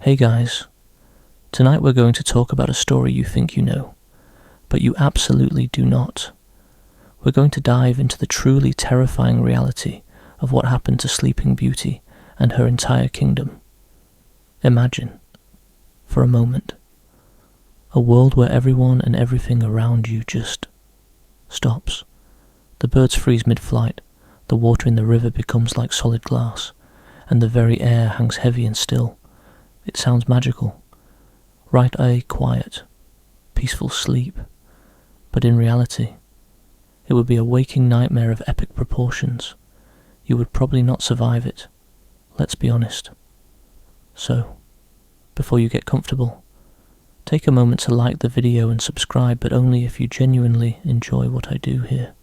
Hey guys, tonight we're going to talk about a story you think you know, but you absolutely do not. We're going to dive into the truly terrifying reality of what happened to Sleeping Beauty and her entire kingdom. Imagine, for a moment, a world where everyone and everything around you just stops. The birds freeze mid-flight, the water in the river becomes like solid glass, and the very air hangs heavy and still. It sounds magical. Right, a quiet, peaceful sleep. But in reality, it would be a waking nightmare of epic proportions. You would probably not survive it. Let's be honest. So, before you get comfortable, take a moment to like the video and subscribe, but only if you genuinely enjoy what I do here.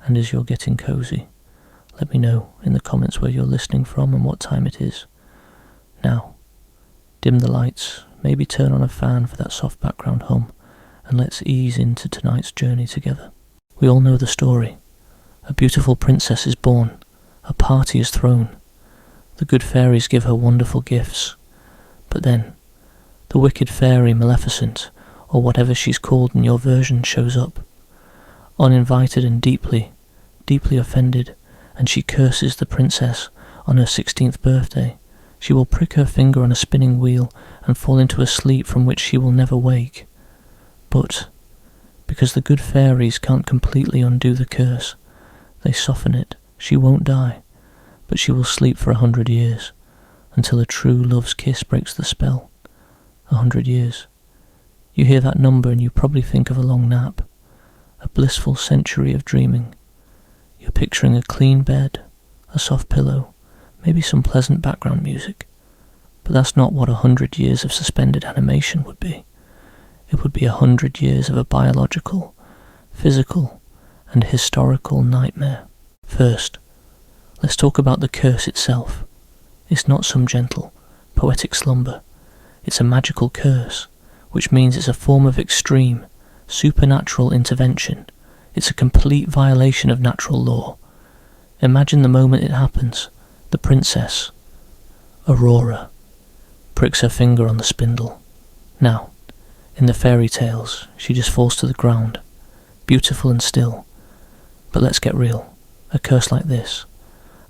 And as you're getting cozy, let me know in the comments where you're listening from and what time it is. Now, dim the lights, maybe turn on a fan for that soft background hum, and let's ease into tonight's journey together. We all know the story. A beautiful princess is born, a party is thrown, the good fairies give her wonderful gifts, but then, the wicked fairy Maleficent, or whatever she's called in your version, shows up, uninvited and deeply, deeply offended, and she curses the princess on her 16th birthday. She will prick her finger on a spinning wheel and fall into a sleep from which she will never wake. But, because the good fairies can't completely undo the curse, they soften it. She won't die, but she will sleep for 100 years, until a true love's kiss breaks the spell. 100 years. You hear that number and you probably think of a long nap, a blissful century of dreaming. You're picturing a clean bed, a soft pillow, maybe some pleasant background music. But that's not what 100 years of suspended animation would be. It would be 100 years of a biological, physical, and historical nightmare. First, let's talk about the curse itself. It's not some gentle, poetic slumber. It's a magical curse, which means it's a form of extreme, supernatural intervention. It's a complete violation of natural law. Imagine the moment it happens. The princess, Aurora, pricks her finger on the spindle. Now, in the fairy tales, she just falls to the ground, beautiful and still. But let's get real. A curse like this,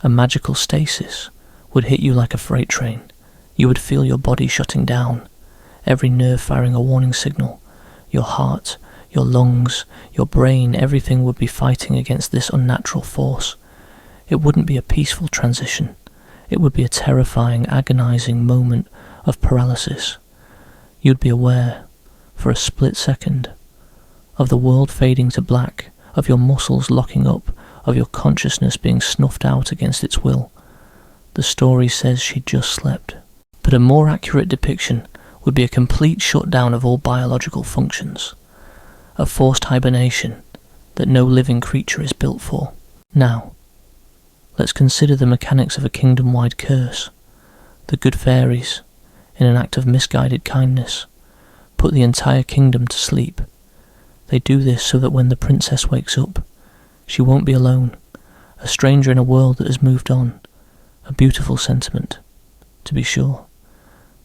a magical stasis, would hit you like a freight train. You would feel your body shutting down, every nerve firing a warning signal. Your heart, your lungs, your brain, everything would be fighting against this unnatural force. It wouldn't be a peaceful transition. It would be a terrifying, agonizing moment of paralysis. You'd be aware, for a split second, of the world fading to black, of your muscles locking up, of your consciousness being snuffed out against its will. The story says she just slept. But a more accurate depiction would be a complete shutdown of all biological functions. A forced hibernation that no living creature is built for. Now, let's consider the mechanics of a kingdom-wide curse. The good fairies, in an act of misguided kindness, put the entire kingdom to sleep. They do this so that when the princess wakes up, she won't be alone, a stranger in a world that has moved on. A beautiful sentiment, to be sure.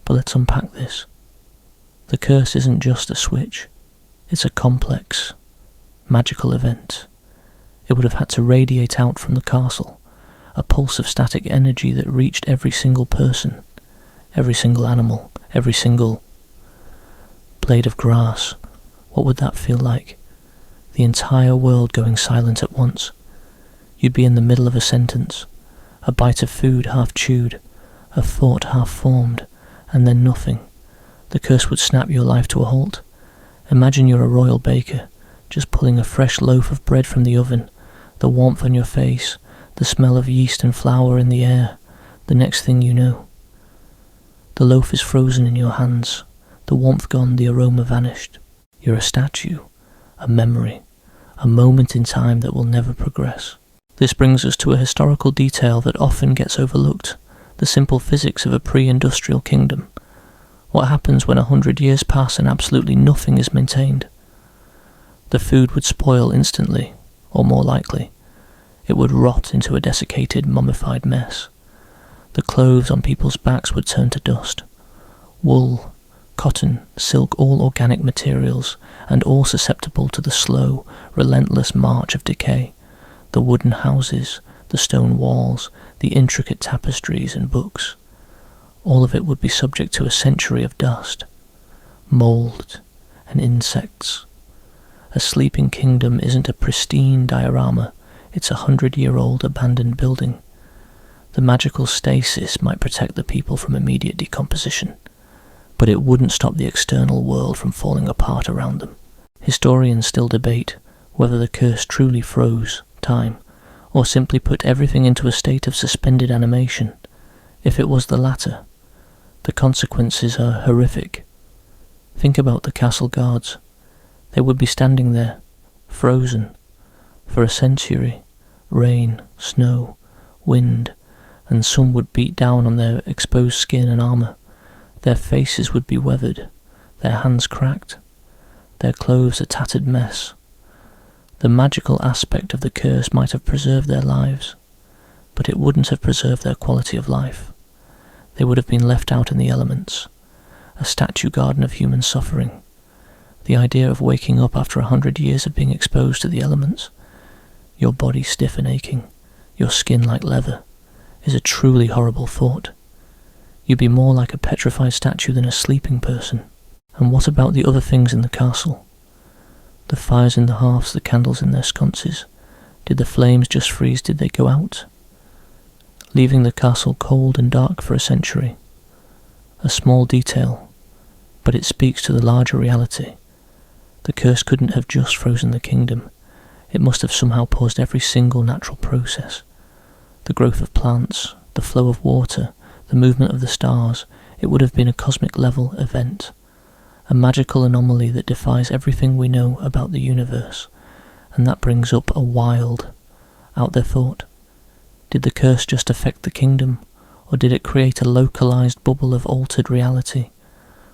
But let's unpack this. The curse isn't just a switch. It's a complex, magical event. It would have had to radiate out from the castle, a pulse of static energy that reached every single person, every single animal, every single blade of grass. What would that feel like? The entire world going silent at once. You'd be in the middle of a sentence, a bite of food half chewed, a thought half formed, and then nothing. The curse would snap your life to a halt. Imagine you're a royal baker, just pulling a fresh loaf of bread from the oven, the warmth on your face, the smell of yeast and flour in the air. The next thing you know, the loaf is frozen in your hands, the warmth gone, the aroma vanished. You're a statue, a memory, a moment in time that will never progress. This brings us to a historical detail that often gets overlooked, the simple physics of a pre-industrial kingdom. What happens when 100 years pass and absolutely nothing is maintained? The food would spoil instantly, or more likely, it would rot into a desiccated, mummified mess. The clothes on people's backs would turn to dust. Wool, cotton, silk, all organic materials, and all susceptible to the slow, relentless march of decay. The wooden houses, the stone walls, the intricate tapestries and books. All of it would be subject to a century of dust, mould, and insects. A sleeping kingdom isn't a pristine diorama, it's a 100-year-old abandoned building. The magical stasis might protect the people from immediate decomposition, but it wouldn't stop the external world from falling apart around them. Historians still debate whether the curse truly froze time, or simply put everything into a state of suspended animation. If it was the latter, the consequences are horrific. Think about the castle guards. They would be standing there, frozen, for a century. Rain, snow, wind, and sun would beat down on their exposed skin and armour. Their faces would be weathered, their hands cracked, their clothes a tattered mess. The magical aspect of the curse might have preserved their lives, but it wouldn't have preserved their quality of life. They would have been left out in the elements, a statue garden of human suffering. The idea of waking up after 100 years of being exposed to the elements, your body stiff and aching, your skin like leather, is a truly horrible thought. You'd be more like a petrified statue than a sleeping person. And what about the other things in the castle? The fires in the hearths, the candles in their sconces. Did the flames just freeze? Did they go out? Leaving the castle cold and dark for a century. A small detail, but it speaks to the larger reality. The curse couldn't have just frozen the kingdom. It must have somehow paused every single natural process. The growth of plants, the flow of water, the movement of the stars. It would have been a cosmic-level event, a magical anomaly that defies everything we know about the universe. And that brings up a wild, out there thought. Did the curse just affect the kingdom, or did it create a localized bubble of altered reality,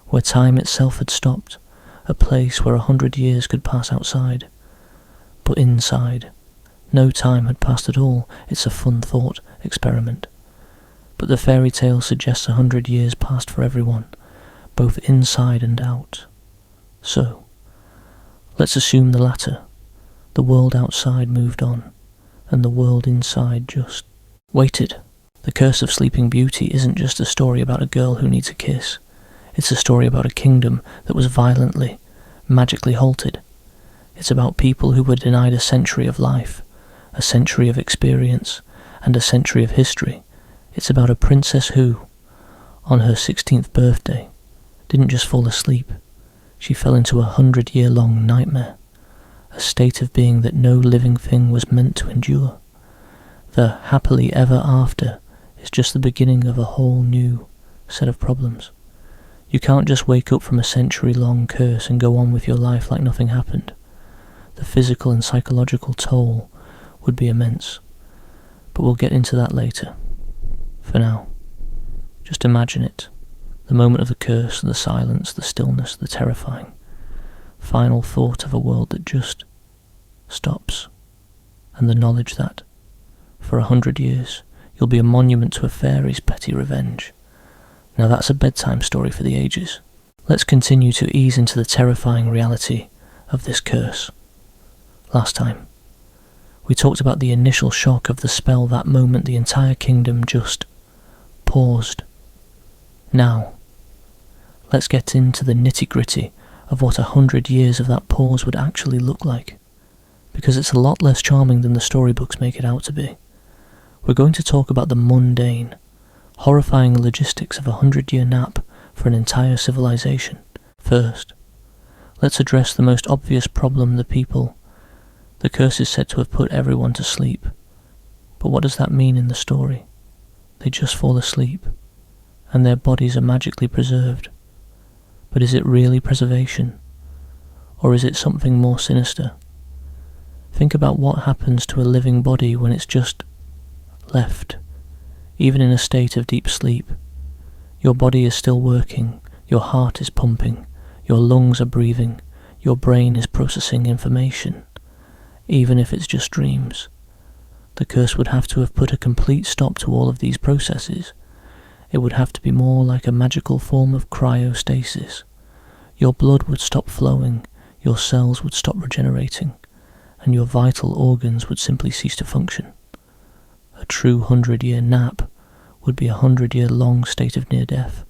where time itself had stopped, a place where 100 years could pass outside? But inside, no time had passed at all. It's a fun thought experiment. But the fairy tale suggests 100 years passed for everyone, both inside and out. So, let's assume the latter. The world outside moved on, and the world inside just waited. The Curse of Sleeping Beauty isn't just a story about a girl who needs a kiss. It's a story about a kingdom that was violently, magically halted. It's about people who were denied a century of life, a century of experience, and a century of history. It's about a princess who, on her 16th birthday, didn't just fall asleep. She fell into a 100-year-long nightmare, a state of being that no living thing was meant to endure. The happily ever after is just the beginning of a whole new set of problems. You can't just wake up from a century-long curse and go on with your life like nothing happened. The physical and psychological toll would be immense, but we'll get into that later. For now, just imagine it. The moment of the curse, the silence, the stillness, the terrifying final thought of a world that just stops, and the knowledge that, for 100 years, you'll be a monument to a fairy's petty revenge. Now that's a bedtime story for the ages. Let's continue to ease into the terrifying reality of this curse. Last time, we talked about the initial shock of the spell. That moment the entire kingdom just paused. Now, let's get into the nitty-gritty of what 100 years of that pause would actually look like, because it's a lot less charming than the storybooks make it out to be. We're going to talk about the mundane, horrifying logistics of a 100-year nap for an entire civilization. First, let's address the most obvious problem: the people. The curse is said to have put everyone to sleep. But what does that mean in the story? They just fall asleep, and their bodies are magically preserved. But is it really preservation? Or is it something more sinister? Think about what happens to a living body when it's just left, even in a state of deep sleep. Your body is still working, your heart is pumping, your lungs are breathing, your brain is processing information, even if it's just dreams. The curse would have to have put a complete stop to all of these processes. It would have to be more like a magical form of cryostasis. Your blood would stop flowing, your cells would stop regenerating, and your vital organs would simply cease to function. A true 100-year nap would be a 100-year-long state of near-death,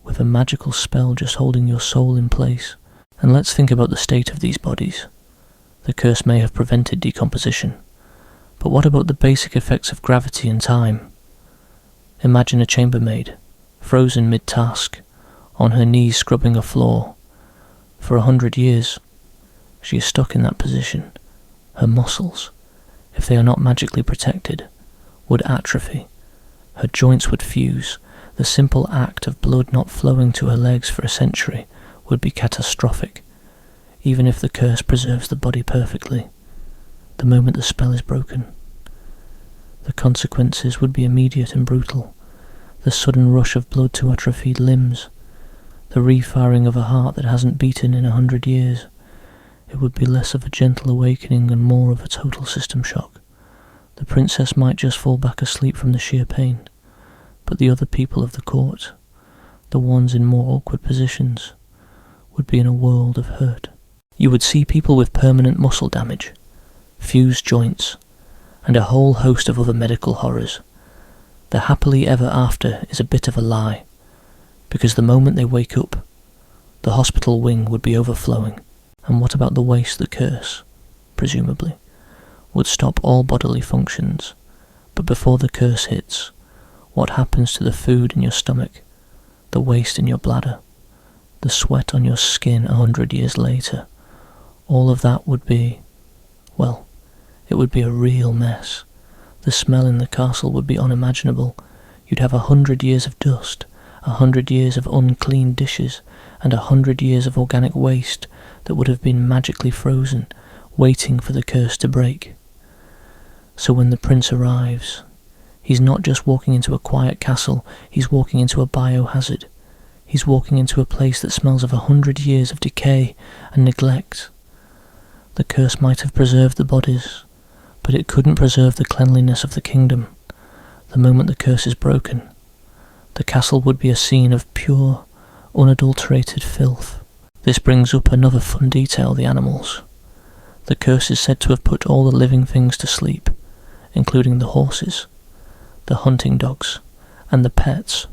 with a magical spell just holding your soul in place. And let's think about the state of these bodies. The curse may have prevented decomposition, but what about the basic effects of gravity and time? Imagine a chambermaid, frozen mid-task, on her knees scrubbing a floor. For 100 years, she is stuck in that position. Her muscles, if they are not magically protected, would atrophy. Her joints would fuse. The simple act of blood not flowing to her legs for a century would be catastrophic, even if the curse preserves the body perfectly. The moment the spell is broken, the consequences would be immediate and brutal. The sudden rush of blood to atrophied limbs, the refiring of a heart that hasn't beaten in 100 years. It would be less of a gentle awakening and more of a total system shock. The princess might just fall back asleep from the sheer pain, but the other people of the court, the ones in more awkward positions, would be in a world of hurt. You would see people with permanent muscle damage, fused joints, and a whole host of other medical horrors. The happily ever after is a bit of a lie, because the moment they wake up, the hospital wing would be overflowing. And what about the waste? The curse, presumably, would stop all bodily functions. But before the curse hits, what happens to the food in your stomach, the waste in your bladder, the sweat on your skin 100 years later? All of that would be, well, it would be a real mess. The smell in the castle would be unimaginable. You'd have 100 years of dust, 100 years of unclean dishes, and 100 years of organic waste that would have been magically frozen, waiting for the curse to break. So when the prince arrives, he's not just walking into a quiet castle, he's walking into a biohazard. He's walking into a place that smells of 100 years of decay and neglect. The curse might have preserved the bodies, but it couldn't preserve the cleanliness of the kingdom. The moment the curse is broken, the castle would be a scene of pure, unadulterated filth. This brings up another fun detail: the animals. The curse is said to have put all the living things to sleep, including the horses, the hunting dogs, and the pets.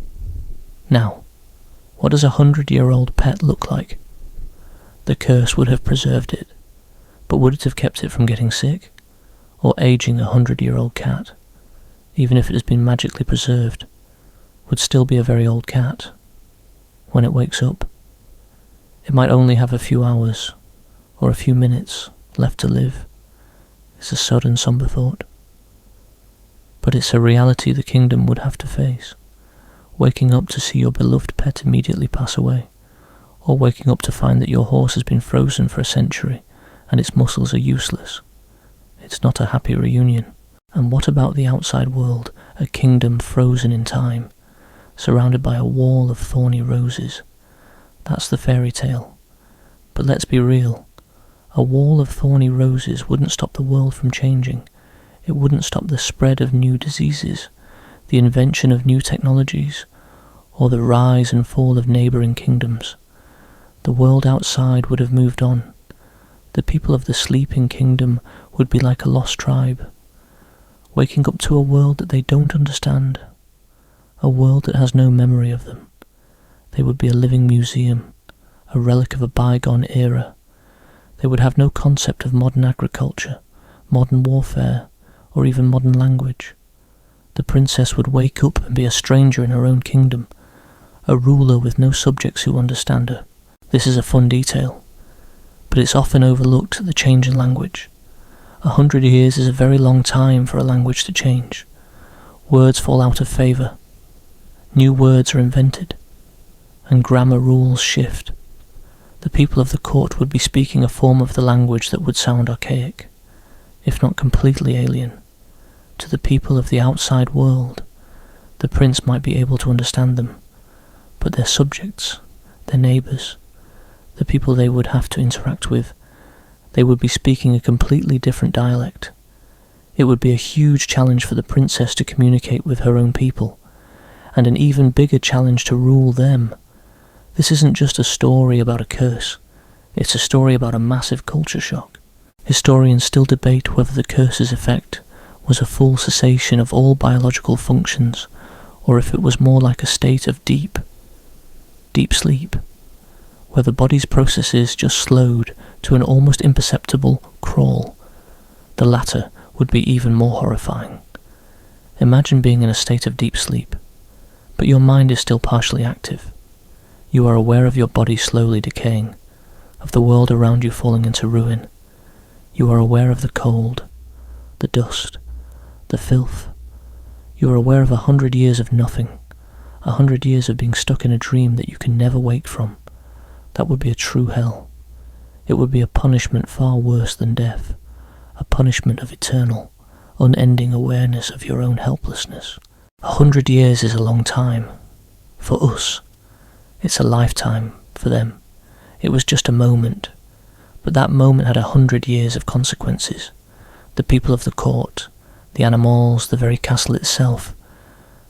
Now, what does a 100-year-old pet look like? The curse would have preserved it, but would it have kept it from getting sick? Or aging? A 100-year-old cat, even if it has been magically preserved, would still be a very old cat. When it wakes up, it might only have a few hours, or a few minutes, left to live. It's a sudden, somber thought. But it's a reality the kingdom would have to face. Waking up to see your beloved pet immediately pass away, or waking up to find that your horse has been frozen for a century and its muscles are useless. It's not a happy reunion. And what about the outside world? A kingdom frozen in time, surrounded by a wall of thorny roses. That's the fairy tale. But let's be real. A wall of thorny roses wouldn't stop the world from changing. It wouldn't stop the spread of new diseases, the invention of new technologies, or the rise and fall of neighbouring kingdoms. The world outside would have moved on. The people of the sleeping kingdom would be like a lost tribe, waking up to a world that they don't understand, a world that has no memory of them. They would be a living museum, a relic of a bygone era. They would have no concept of modern agriculture, modern warfare, or even modern language. The princess would wake up and be a stranger in her own kingdom, a ruler with no subjects who understand her. This is a fun detail, but it's often overlooked, the change in language. 100 years is a very long time for a language to change. Words fall out of favour. New words are invented, and grammar rules shift. The people of the court would be speaking a form of the language that would sound archaic, if not completely alien. To the people of the outside world, the prince might be able to understand them, but their subjects, their neighbours, the people they would have to interact with, they would be speaking a completely different dialect. It would be a huge challenge for the princess to communicate with her own people, and an even bigger challenge to rule them. This isn't just a story about a curse, it's a story about a massive culture shock. Historians still debate whether the curse's effect was a full cessation of all biological functions, or if it was more like a state of deep sleep, where the body's processes just slowed to an almost imperceptible crawl. The latter would be even more horrifying. Imagine being in a state of deep sleep, but your mind is still partially active. You are aware of your body slowly decaying, of the world around you falling into ruin. You are aware of the cold, the dust, the filth. You are aware of 100 years of nothing, 100 years of being stuck in a dream that you can never wake from. That would be a true hell. It would be a punishment far worse than death, a punishment of eternal, unending awareness of your own helplessness. 100 years is a long time. For us, it's a lifetime for them. It was just a moment, but that moment had 100 years of consequences. The people of the court, the animals, the very castle itself,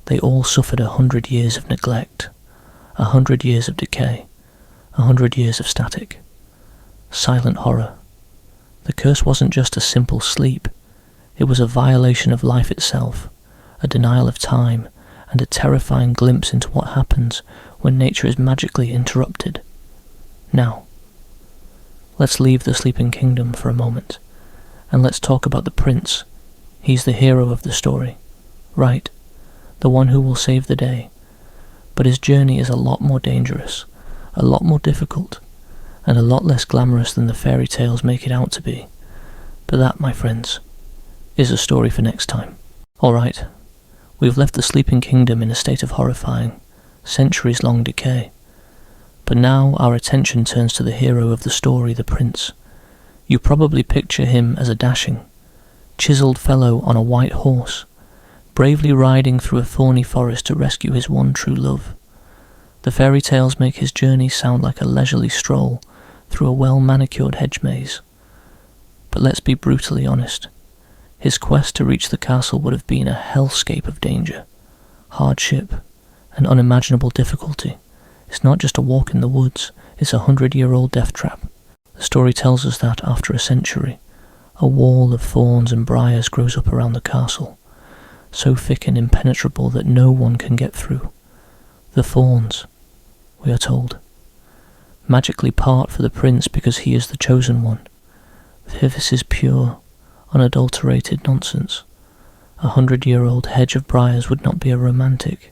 they all suffered 100 years of neglect, 100 years of decay, 100 years of static. Silent horror. The curse wasn't just a simple sleep, it was a violation of life itself, a denial of time, and a terrifying glimpse into what happens when nature is magically interrupted. Now, let's leave the sleeping kingdom for a moment, and let's talk about the prince. He's the hero of the story, right? The one who will save the day. But his journey is a lot more dangerous, a lot more difficult, and a lot less glamorous than the fairy tales make it out to be. But that, my friends, is a story for next time. Alright, we've left the sleeping kingdom in a state of horrifying, centuries-long decay. But now our attention turns to the hero of the story, the prince. You probably picture him as a dashing, chiseled fellow on a white horse, bravely riding through a thorny forest to rescue his one true love. The fairy tales make his journey sound like a leisurely stroll through a well-manicured hedge maze. But let's be brutally honest. His quest to reach the castle would have been a hellscape of danger, hardship, and unimaginable difficulty. It's not just a walk in the woods, it's 100-year-old death trap. The story tells us that after a century, a wall of thorns and briars grows up around the castle, so thick and impenetrable that no one can get through. The thorns, we are told, magically part for the prince because he is the chosen one. This is pure, unadulterated nonsense. 100-year-old hedge of briars would not be a romantic,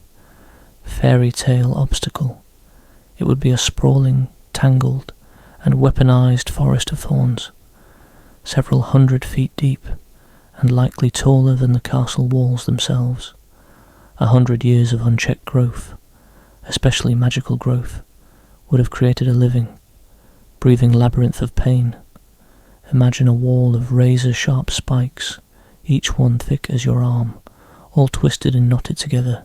fairy tale obstacle. It would be a sprawling, tangled, and weaponized forest of thorns, several 100 feet deep, and likely taller than the castle walls themselves. 100 years of unchecked growth, especially magical growth, would have created a living, breathing labyrinth of pain. Imagine a wall of razor-sharp spikes, each one thick as your arm, all twisted and knotted together.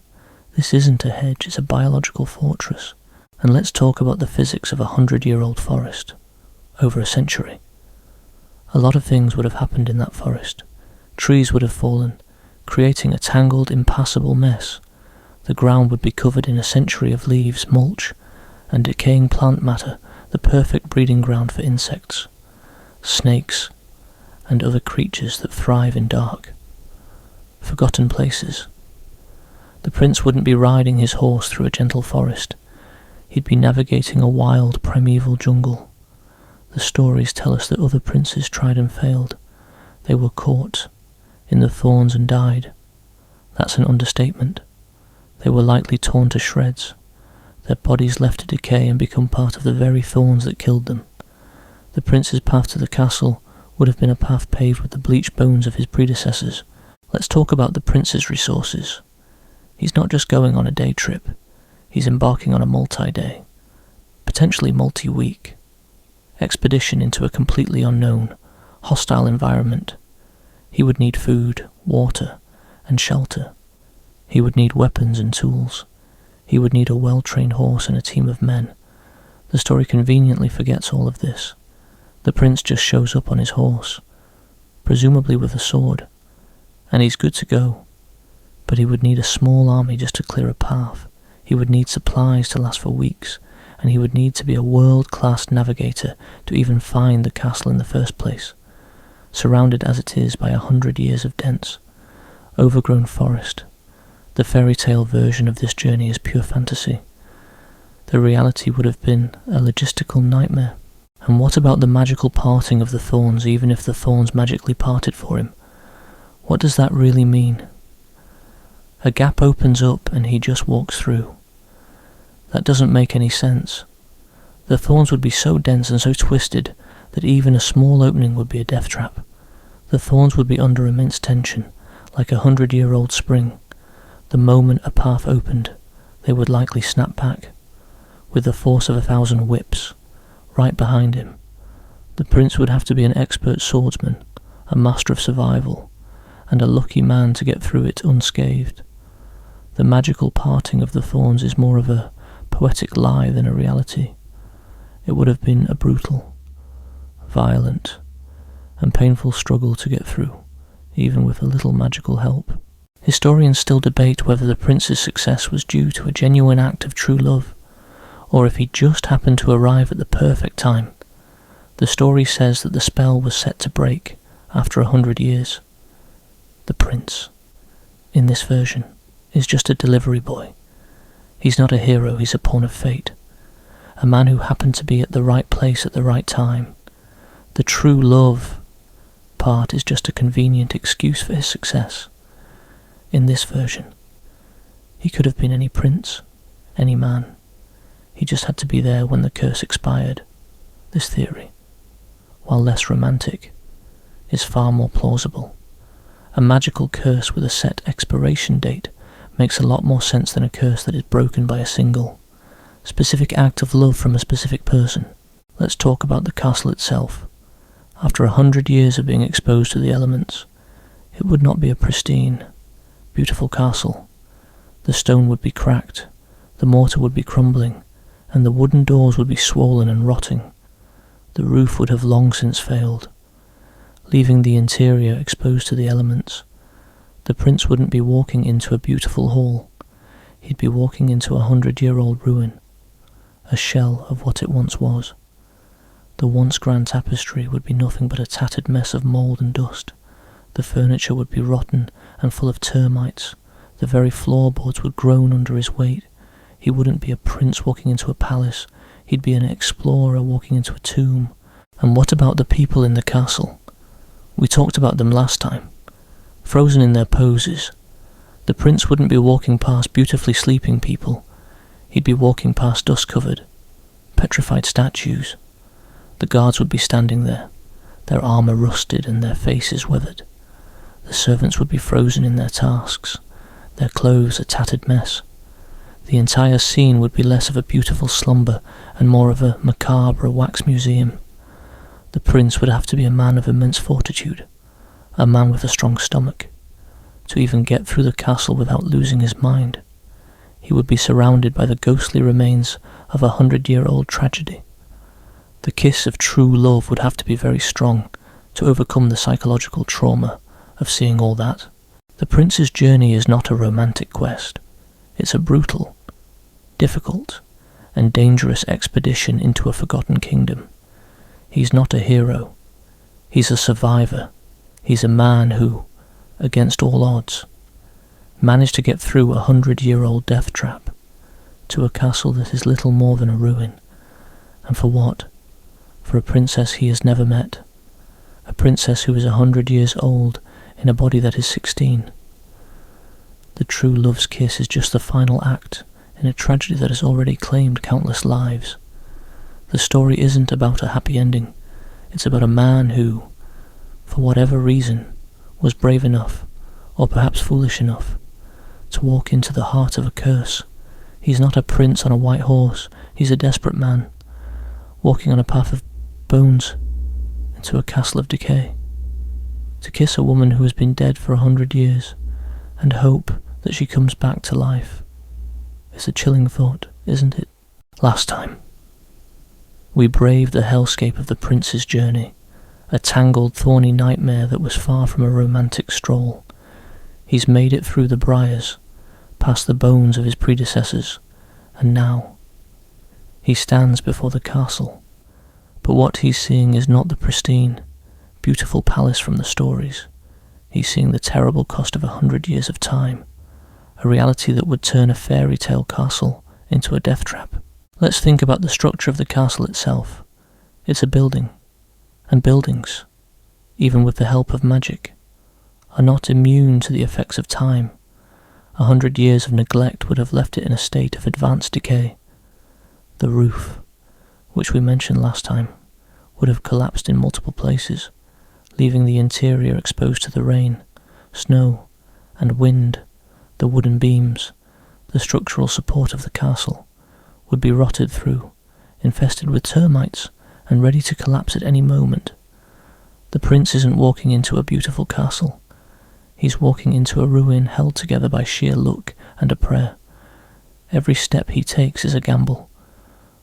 This isn't a hedge, it's a biological fortress. And let's talk about the physics of a 100-year-old forest, over a century. A lot of things would have happened in that forest. Trees would have fallen, creating a tangled, impassable mess. The ground would be covered in a century of leaves, mulch, and decaying plant matter, the perfect breeding ground for insects, snakes, and other creatures that thrive in dark. Forgotten places. The prince wouldn't be riding his horse through a gentle forest. He'd be navigating a wild, primeval jungle. The stories tell us that other princes tried and failed. They were caught in the thorns and died. That's an understatement. They were likely torn to shreds, their bodies left to decay and become part of the very thorns that killed them. The prince's path to the castle would have been a path paved with the bleached bones of his predecessors. Let's talk about the prince's resources. He's not just going on a day trip, he's embarking on a multi-day, potentially multi-week, expedition into a completely unknown, hostile environment. He would need food, water, and shelter. He would need weapons and tools. He would need a well-trained horse and a team of men. The story conveniently forgets all of this. The prince just shows up on his horse, presumably with a sword, and he's good to go. But he would need a small army just to clear a path. He would need supplies to last for weeks, and he would need to be a world-class navigator to even find the castle in the first place, surrounded as it is by 100 years of dense, overgrown forest. The fairy tale version of this journey is pure fantasy. The reality would have been a logistical nightmare. And what about the magical parting of the thorns, even if the thorns magically parted for him? What does that really mean? A gap opens up and he just walks through. That doesn't make any sense. The thorns would be so dense and so twisted that even a small opening would be a death trap. The thorns would be under immense tension, like a 100-year-old spring. The moment a path opened, they would likely snap back, with the force of 1,000 whips, right behind him. The prince would have to be an expert swordsman, a master of survival, and a lucky man to get through it unscathed. The magical parting of the thorns is more of a poetic lie than a reality. It would have been a brutal, violent, and painful struggle to get through, even with a little magical help. Historians still debate whether the prince's success was due to a genuine act of true love, or if he just happened to arrive at the perfect time. The story says that the spell was set to break after 100 years. The prince, in this version, is just a delivery boy. He's not a hero, he's a pawn of fate. A man who happened to be at the right place at the right time. The true love part is just a convenient excuse for his success. In this version, he could have been any prince, any man. He just had to be there when the curse expired. This theory, while less romantic, is far more plausible. A magical curse with a set expiration date makes a lot more sense than a curse that is broken by a single, specific act of love from a specific person. Let's talk about the castle itself. After 100 years of being exposed to the elements, it would not be a pristine, beautiful castle. The stone would be cracked, the mortar would be crumbling, and the wooden doors would be swollen and rotting. The roof would have long since failed, leaving the interior exposed to the elements. The prince wouldn't be walking into a beautiful hall. He'd be walking into a 100-year-old ruin, a shell of what it once was. The once grand tapestry would be nothing but a tattered mess of mould and dust. The furniture would be rotten and full of termites. The very floorboards would groan under his weight. He wouldn't be a prince walking into a palace. He'd be an explorer walking into a tomb. And what about the people in the castle? We talked about them last time. Frozen in their poses. The prince wouldn't be walking past beautifully sleeping people. He'd be walking past dust-covered, petrified statues. The guards would be standing there, their armour rusted and their faces weathered. The servants would be frozen in their tasks, their clothes a tattered mess. The entire scene would be less of a beautiful slumber and more of a macabre wax museum. The prince would have to be a man of immense fortitude, a man with a strong stomach, to even get through the castle without losing his mind. He would be surrounded by the ghostly remains of a 100-year-old tragedy. The kiss of true love would have to be very strong to overcome the psychological trauma of seeing all that. The prince's journey is not a romantic quest. It's a brutal, difficult, and dangerous expedition into a forgotten kingdom. He's not a hero. He's a survivor. He's a man who, against all odds, managed to get through a 100-year-old death trap to a castle that is little more than a ruin. And for what? For a princess he has never met. A princess who is 100 years old in a body that is 16. The true love's kiss is just the final act in a tragedy that has already claimed countless lives. The story isn't about a happy ending. It's about a man who, for whatever reason, was brave enough, or perhaps foolish enough, to walk into the heart of a curse. He's not a prince on a white horse. He's a desperate man, walking on a path of bones into a castle of decay. To kiss a woman who has been dead for 100 years and hope that she comes back to life is a chilling thought, isn't it? Last time, we braved the hellscape of the prince's journey, a tangled, thorny nightmare that was far from a romantic stroll. He's made it through the briars, past the bones of his predecessors, and now he stands before the castle. But what he's seeing is not the pristine, beautiful palace from the stories. He's seeing the terrible cost of 100 years of time, a reality that would turn a fairy tale castle into a death trap. Let's think about the structure of the castle itself. It's a building, and buildings, even with the help of magic, are not immune to the effects of time. 100 years of neglect would have left it in a state of advanced decay. The roof, which we mentioned last time, would have collapsed in multiple places, leaving the interior exposed to the rain, snow, and wind. The wooden beams, the structural support of the castle, would be rotted through, infested with termites, and ready to collapse at any moment. The prince isn't walking into a beautiful castle. He's walking into a ruin held together by sheer luck and a prayer. Every step he takes is a gamble.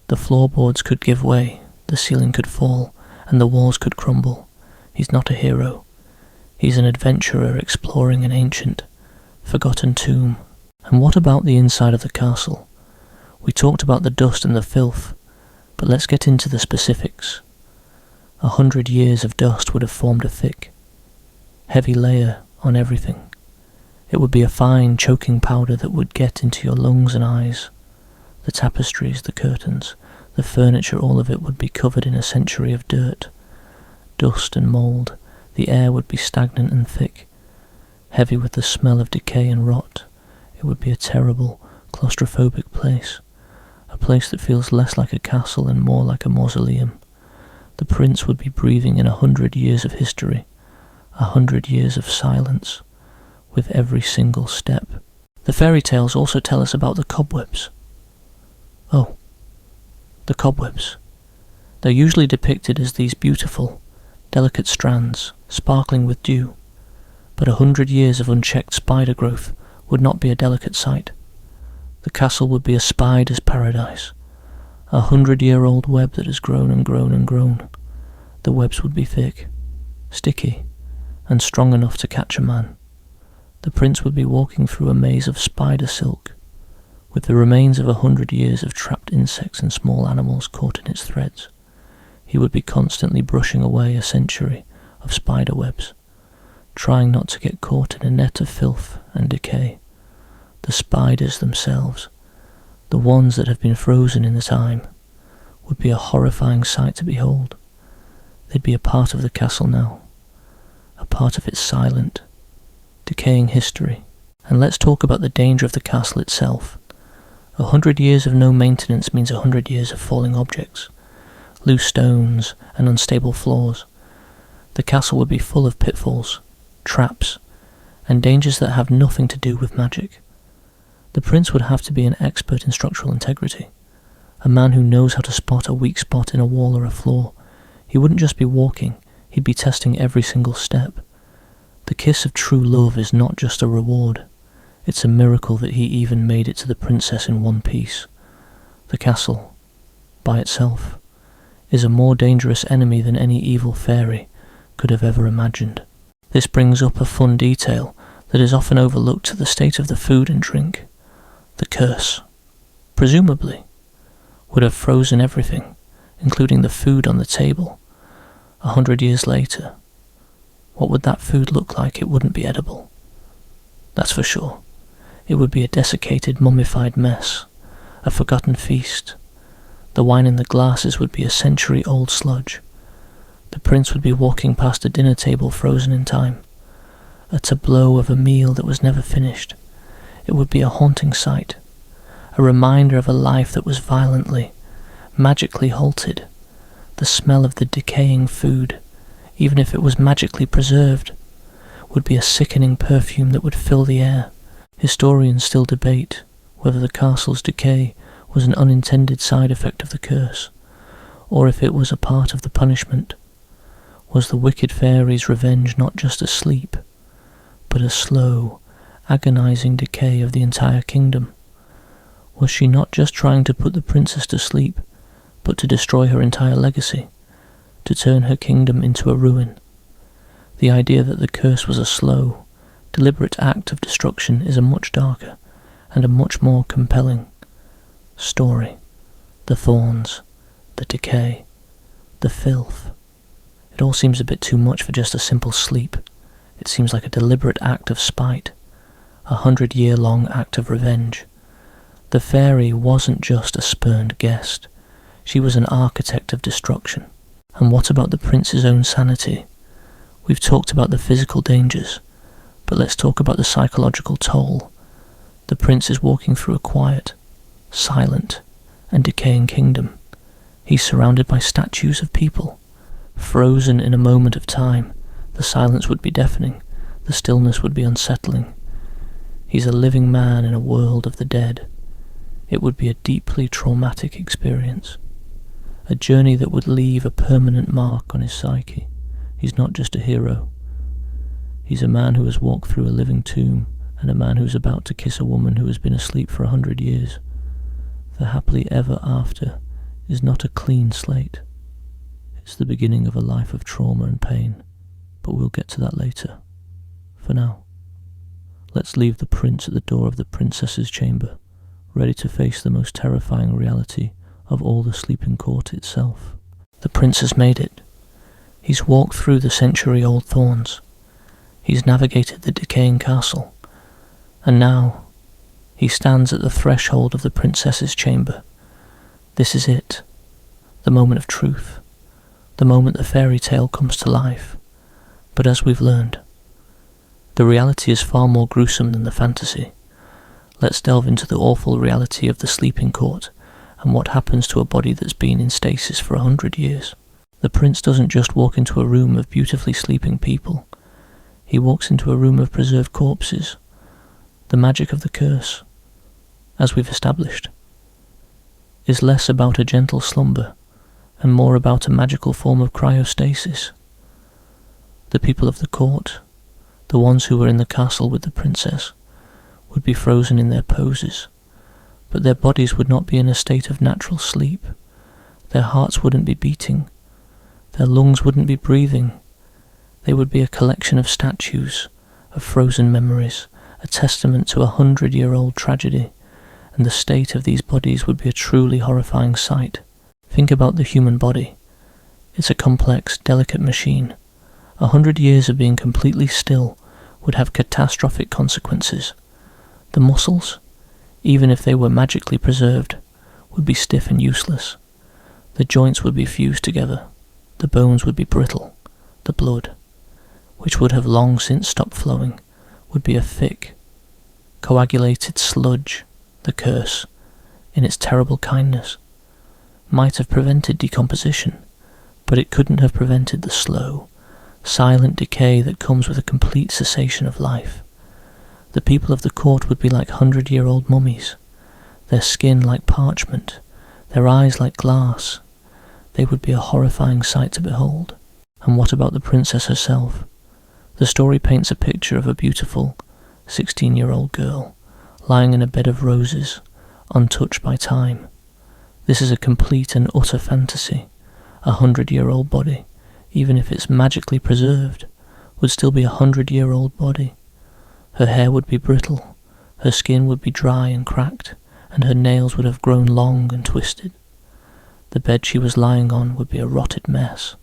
The floorboards could give way, the ceiling could fall, and the walls could crumble. He's not a hero. He's an adventurer exploring an ancient, forgotten tomb. And what about the inside of the castle? We talked about the dust and the filth, but let's get into the specifics. 100 years of dust would have formed a thick, heavy layer on everything. It would be a fine, choking powder that would get into your lungs and eyes. The tapestries, the curtains, the furniture, all of it would be covered in a century of dirt, dust and mould. The air would be stagnant and thick, heavy with the smell of decay and rot. It would be a terrible, claustrophobic place, a place that feels less like a castle and more like a mausoleum. The prince would be breathing in 100 years of history, 100 years of silence, with every single step. The fairy tales also tell us about the cobwebs. Oh, the cobwebs. They're usually depicted as these beautiful, delicate strands, sparkling with dew, but 100 years of unchecked spider growth would not be a delicate sight. The castle would be a spider's paradise, a 100-year-old web that has grown and grown and grown. The webs would be thick, sticky, and strong enough to catch a man. The prince would be walking through a maze of spider silk, with the remains of 100 years of trapped insects and small animals caught in its threads. He would be constantly brushing away a century of spider webs, trying not to get caught in a net of filth and decay. The spiders themselves, the ones that have been frozen in the time, would be a horrifying sight to behold. They'd be a part of the castle now, a part of its silent, decaying history. And let's talk about the danger of the castle itself. 100 years of no maintenance means 100 years of falling objects, loose stones and unstable floors. The castle would be full of pitfalls, traps, and dangers that have nothing to do with magic. The prince would have to be an expert in structural integrity, a man who knows how to spot a weak spot in a wall or a floor. He wouldn't just be walking, he'd be testing every single step. The kiss of true love is not just a reward. It's a miracle that he even made it to the princess in one piece. The castle, by itself, is a more dangerous enemy than any evil fairy could have ever imagined. This brings up a fun detail that is often overlooked: the state of the food and drink. The curse, presumably, would have frozen everything, including the food on the table. 100 years later, what would that food look like? It wouldn't be edible. That's for sure. It would be a desiccated, mummified mess, a forgotten feast. The wine in the glasses would be a century-old sludge. The prince would be walking past a dinner table frozen in time, a tableau of a meal that was never finished. It would be a haunting sight, a reminder of a life that was violently, magically halted. The smell of the decaying food, even if it was magically preserved, would be a sickening perfume that would fill the air. Historians still debate whether the castle's decay was an unintended side effect of the curse, or if it was a part of the punishment. Was the wicked fairy's revenge not just a sleep, but a slow, agonizing decay of the entire kingdom? Was she not just trying to put the princess to sleep, but to destroy her entire legacy, to turn her kingdom into a ruin? The idea that the curse was a slow, deliberate act of destruction is a much darker and a much more compelling story. The thorns, the decay, the filth. It all seems a bit too much for just a simple sleep. It seems like a deliberate act of spite, 100-year-long act of revenge. The fairy wasn't just a spurned guest. She was an architect of destruction. And what about the prince's own sanity? We've talked about the physical dangers, but let's talk about the psychological toll. The prince is walking through a quiet, silent, and decaying kingdom. He's surrounded by statues of people, frozen in a moment of time. The silence would be deafening, the stillness would be unsettling. He's a living man in a world of the dead. It would be a deeply traumatic experience, a journey that would leave a permanent mark on his psyche. He's not just a hero. He's a man who has walked through a living tomb, and a man who's about to kiss a woman who has been asleep for 100 years. The happily ever after is not a clean slate. It's the beginning of a life of trauma and pain, but we'll get to that later. For now, let's leave the prince at the door of the princess's chamber, ready to face the most terrifying reality of all the sleeping court itself. The prince has made it. He's walked through the century-old thorns. He's navigated the decaying castle. And now, he stands at the threshold of the princess's chamber. This is it. The moment of truth. The moment the fairy tale comes to life. But as we've learned, the reality is far more gruesome than the fantasy. Let's delve into the awful reality of the sleeping court and what happens to a body that's been in stasis for 100 years. The prince doesn't just walk into a room of beautifully sleeping people. He walks into a room of preserved corpses. The magic of the curse, as we've established, is less about a gentle slumber and more about a magical form of cryostasis. The people of the court, the ones who were in the castle with the princess, would be frozen in their poses, but their bodies would not be in a state of natural sleep. Their hearts wouldn't be beating. Their lungs wouldn't be breathing. They would be a collection of statues, of frozen memories, a testament to a 100-year-old tragedy, and the state of these bodies would be a truly horrifying sight. Think about the human body. It's a complex, delicate machine. 100 years of being completely still would have catastrophic consequences. The muscles, even if they were magically preserved, would be stiff and useless. The joints would be fused together. The bones would be brittle. The blood, which would have long since stopped flowing, would be a thick, coagulated sludge. The curse, in its terrible kindness, might have prevented decomposition, but it couldn't have prevented the slow, silent decay that comes with a complete cessation of life. The people of the court would be like 100-year-old mummies, their skin like parchment, their eyes like glass. They would be a horrifying sight to behold. And what about the princess herself? The story paints a picture of a beautiful 16-year-old girl, lying in a bed of roses, untouched by time. This is a complete and utter fantasy. A 100-year-old body, even if it's magically preserved, would still be a 100-year-old body. Her hair would be brittle, her skin would be dry and cracked, and her nails would have grown long and twisted. The bed she was lying on would be a rotted mess.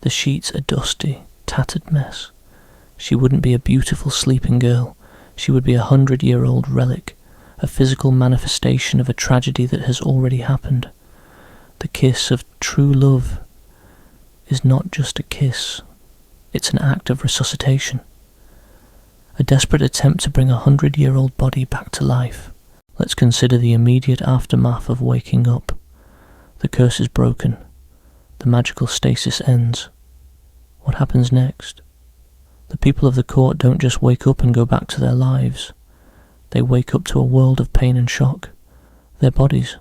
The sheets a dusty, tattered mess. She wouldn't be a beautiful sleeping girl. She would be a 100-year-old relic, a physical manifestation of a tragedy that has already happened. The kiss of true love is not just a kiss, it's an act of resuscitation. A desperate attempt to bring a 100-year-old body back to life. Let's consider the immediate aftermath of waking up. The curse is broken. The magical stasis ends. What happens next? The people of the court don't just wake up and go back to their lives. They wake up to a world of pain and shock. Their bodies,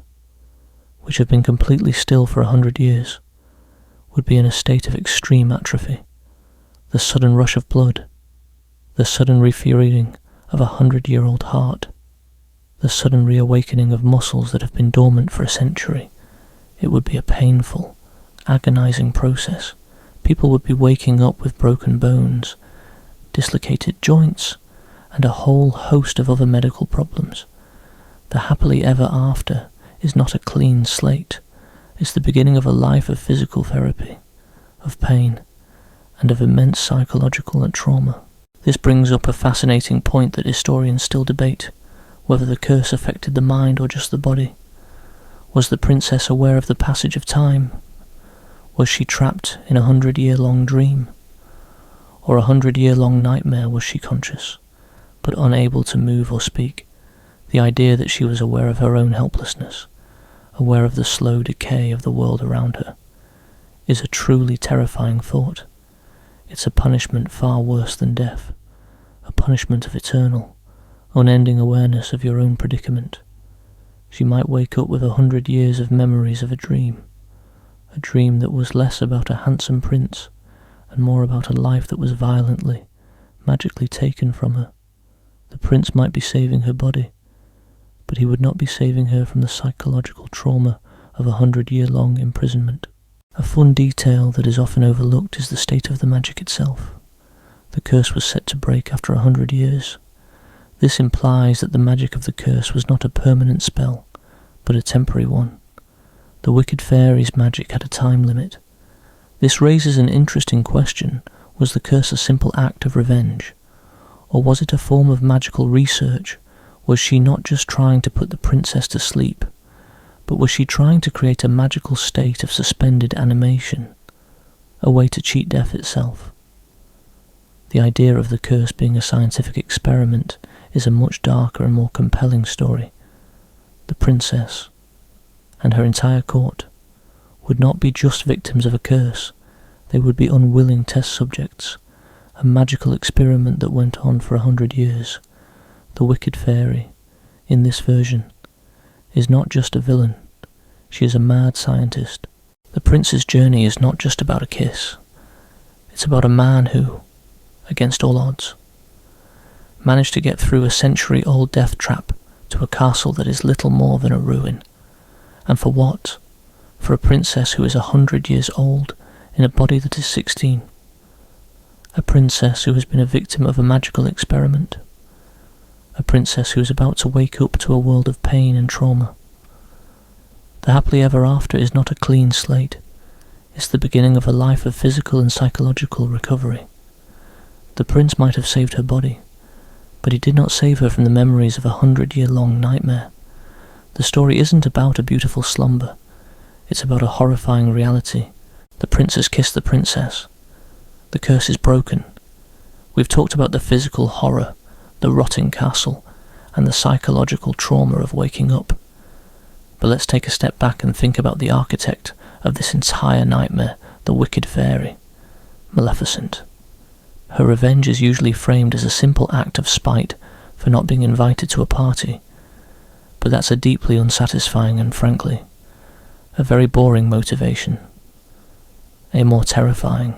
which have been completely still for 100 years, would be in a state of extreme atrophy. The sudden rush of blood, the sudden refueling of a 100-year-old heart, the sudden reawakening of muscles that have been dormant for a century. It would be a painful, agonizing process. People would be waking up with broken bones, dislocated joints, and a whole host of other medical problems. The happily ever after is not a clean slate. It's the beginning of a life of physical therapy, of pain, and of immense psychological trauma. This brings up a fascinating point that historians still debate, whether the curse affected the mind or just the body. Was the princess aware of the passage of time? Was she trapped in a 100-year-long dream? Or a 100-year-long nightmare? Was she conscious, but unable to move or speak? The idea that she was aware of her own helplessness, aware of the slow decay of the world around her, is a truly terrifying thought. It's a punishment far worse than death, a punishment of eternal, unending awareness of your own predicament. She might wake up with 100 years of memories of a dream that was less about a handsome prince and more about a life that was violently, magically taken from her. The prince might be saving her body, but he would not be saving her from the psychological trauma of a 100-year-long imprisonment. A fun detail that is often overlooked is the state of the magic itself. The curse was set to break after 100 years. This implies that the magic of the curse was not a permanent spell, but a temporary one. The wicked fairy's magic had a time limit. This raises an interesting question. Was the curse a simple act of revenge? Or was it a form of magical research? Was she not just trying to put the princess to sleep, but was she trying to create a magical state of suspended animation, a way to cheat death itself? The idea of the curse being a scientific experiment is a much darker and more compelling story. The princess and her entire court would not be just victims of a curse. They would be unwilling test subjects, a magical experiment that went on for 100 years. The wicked fairy, in this version, is not just a villain. She is a mad scientist. The prince's journey is not just about a kiss. It's about a man who, against all odds, managed to get through a century-old death trap to a castle that is little more than a ruin. And for what? For a princess who is 100 years old in a body that is 16. A princess who has been a victim of a magical experiment. A princess who is about to wake up to a world of pain and trauma. The happily ever after is not a clean slate. It's the beginning of a life of physical and psychological recovery. The prince might have saved her body, but he did not save her from the memories of a 100-year-long nightmare. The story isn't about a beautiful slumber. It's about a horrifying reality. The prince has kissed the princess. The curse is broken. We've talked about the physical horror, the rotting castle, and the psychological trauma of waking up. But let's take a step back and think about the architect of this entire nightmare, the wicked fairy, Maleficent. Her revenge is usually framed as a simple act of spite for not being invited to a party, but that's a deeply unsatisfying and, frankly, a very boring motivation. A more terrifying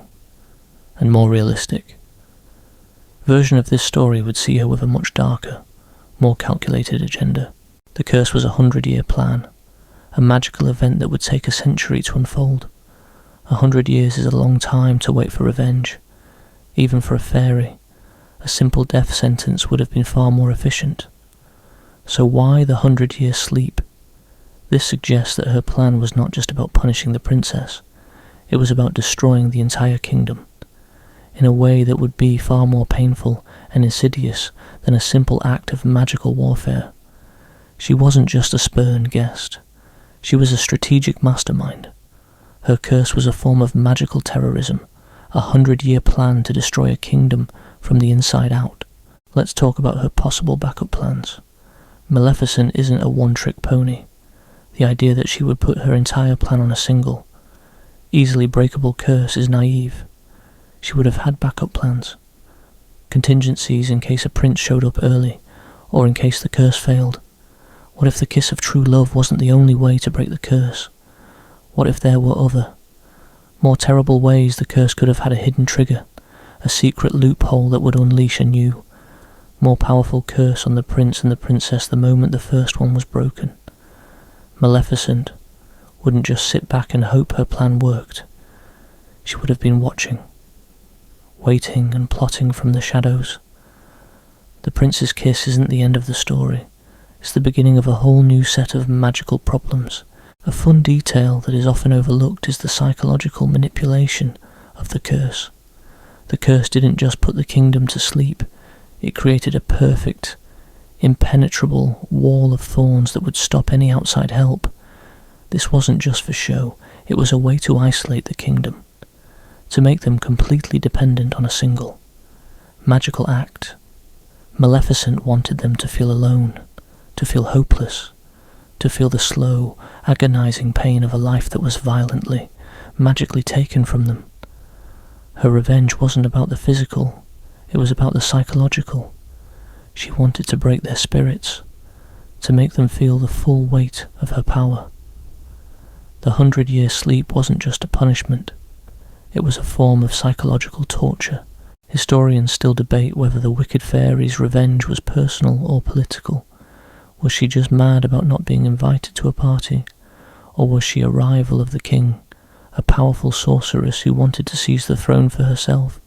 and more realistic version of this story would see her with a much darker, more calculated agenda. The curse was a 100-year plan, a magical event that would take a century to unfold. 100 years is a long time to wait for revenge. Even for a fairy, a simple death sentence would have been far more efficient. So why the 100-year sleep? This suggests that her plan was not just about punishing the princess, it was about destroying the entire kingdom, in a way that would be far more painful and insidious than a simple act of magical warfare. She wasn't just a spurned guest, she was a strategic mastermind. Her curse was a form of magical terrorism, a 100-year plan to destroy a kingdom from the inside out. Let's talk about her possible backup plans. Maleficent isn't a one-trick pony. The idea that she would put her entire plan on a single, easily breakable curse is naive. She would have had backup plans. Contingencies in case a prince showed up early, or in case the curse failed. What if the kiss of true love wasn't the only way to break the curse? What if there were other, more terrible ways the curse could have had a hidden trigger, a secret loophole that would unleash a new, more powerful curse on the prince and the princess the moment the first one was broken? Maleficent wouldn't just sit back and hope her plan worked. She would have been watching, waiting and plotting from the shadows. The The prince's kiss isn't the end of the story. It's the beginning of a whole new set of magical problems. A fun detail that is often overlooked is the psychological manipulation of the curse. The curse didn't just put the kingdom to sleep, it created a perfect, impenetrable wall of thorns that would stop any outside help. This wasn't just for show, it was a way to isolate the kingdom, to make them completely dependent on a single magical act. Maleficent wanted them to feel alone, to feel hopeless, to feel the slow, agonizing pain of a life that was violently, magically taken from them. Her revenge wasn't about the physical, it was about the psychological. She wanted to break their spirits, to make them feel the full weight of her power. The 100-year sleep wasn't just a punishment, it was a form of psychological torture. Historians still debate whether the wicked fairy's revenge was personal or political. Was she just mad about not being invited to a party? Or was she a rival of the king, a powerful sorceress who wanted to seize the throne for herself?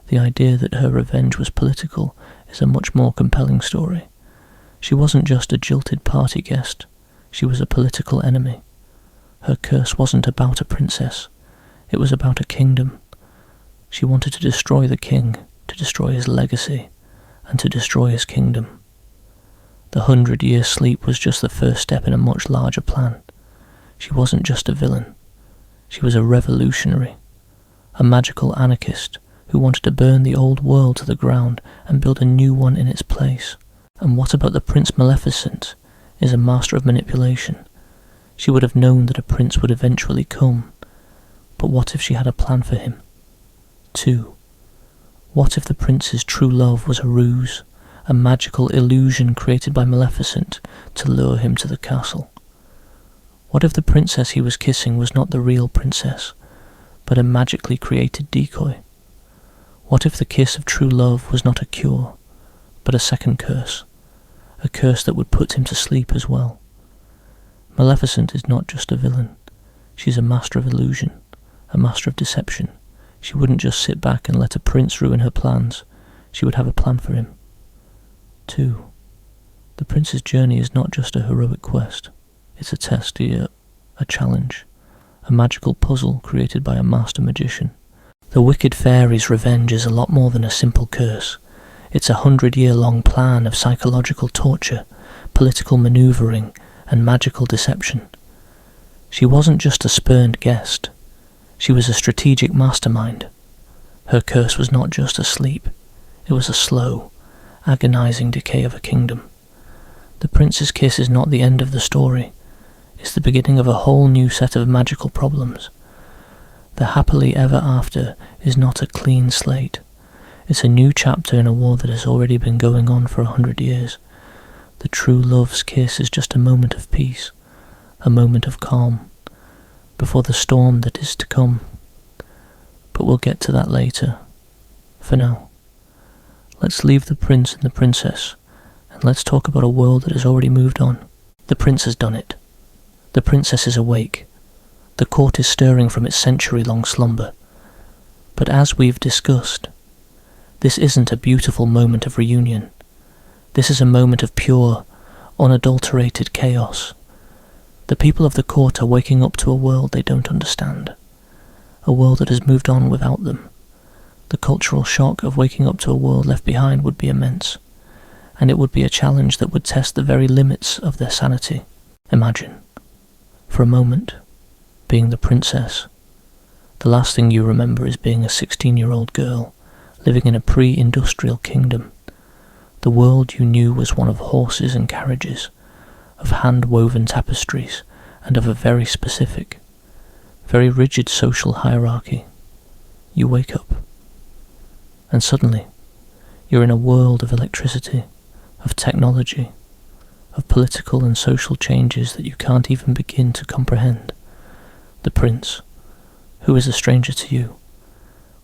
The idea that her revenge was political is a much more compelling story. She wasn't just a jilted party guest, she was a political enemy. Her curse wasn't about a princess, it was about a kingdom. She wanted to destroy the king, to destroy his legacy, and to destroy his kingdom. The 100-year sleep was just the first step in a much larger plan. She wasn't just a villain, she was a revolutionary, a magical anarchist who wanted to burn the old world to the ground and build a new one in its place. And what about the Prince Maleficent is a master of manipulation. She would have known that a prince would eventually come, but what if she had a plan for him? 2. What if the prince's true love was a ruse, a magical illusion created by Maleficent to lure him to the castle? What if the princess he was kissing was not the real princess, but a magically created decoy? What if the kiss of true love was not a cure, but a second curse, a curse that would put him to sleep as well? Maleficent is not just a villain, she's a master of illusion, a master of deception. She wouldn't just sit back and let a prince ruin her plans, she would have a plan for him. 2. The prince's journey is not just a heroic quest, it's a test, a challenge, a magical puzzle created by a master magician. The wicked fairy's revenge is a lot more than a simple curse. It's a 100-year-long plan of psychological torture, political manoeuvring, and magical deception. She wasn't just a spurned guest, she was a strategic mastermind. Her curse was not just a sleep, it was a slow, agonizing decay of a kingdom. The prince's kiss is not the end of the story, it's the beginning of a whole new set of magical problems. The happily ever after is not a clean slate. It's a new chapter in a war that has already been going on for 100 years. The true love's kiss is just a moment of peace, a moment of calm, before the storm that is to come. But we'll get to that later. For now, let's leave the prince and the princess, and let's talk about a world that has already moved on. The prince has done it. The princess is awake. The court is stirring from its century-long slumber. But as we've discussed, this isn't a beautiful moment of reunion. This is a moment of pure, unadulterated chaos. The people of the court are waking up to a world they don't understand, a world that has moved on without them. The cultural shock of waking up to a world left behind would be immense, and it would be a challenge that would test the very limits of their sanity. Imagine, for a moment, being the princess. The last thing you remember is being a 16-year-old girl, living in a pre-industrial kingdom. The world you knew was one of horses and carriages, of hand-woven tapestries, and of a very specific, very rigid social hierarchy. You wake up, and suddenly, you're in a world of electricity, of technology, of political and social changes that you can't even begin to comprehend. The prince, who is a stranger to you,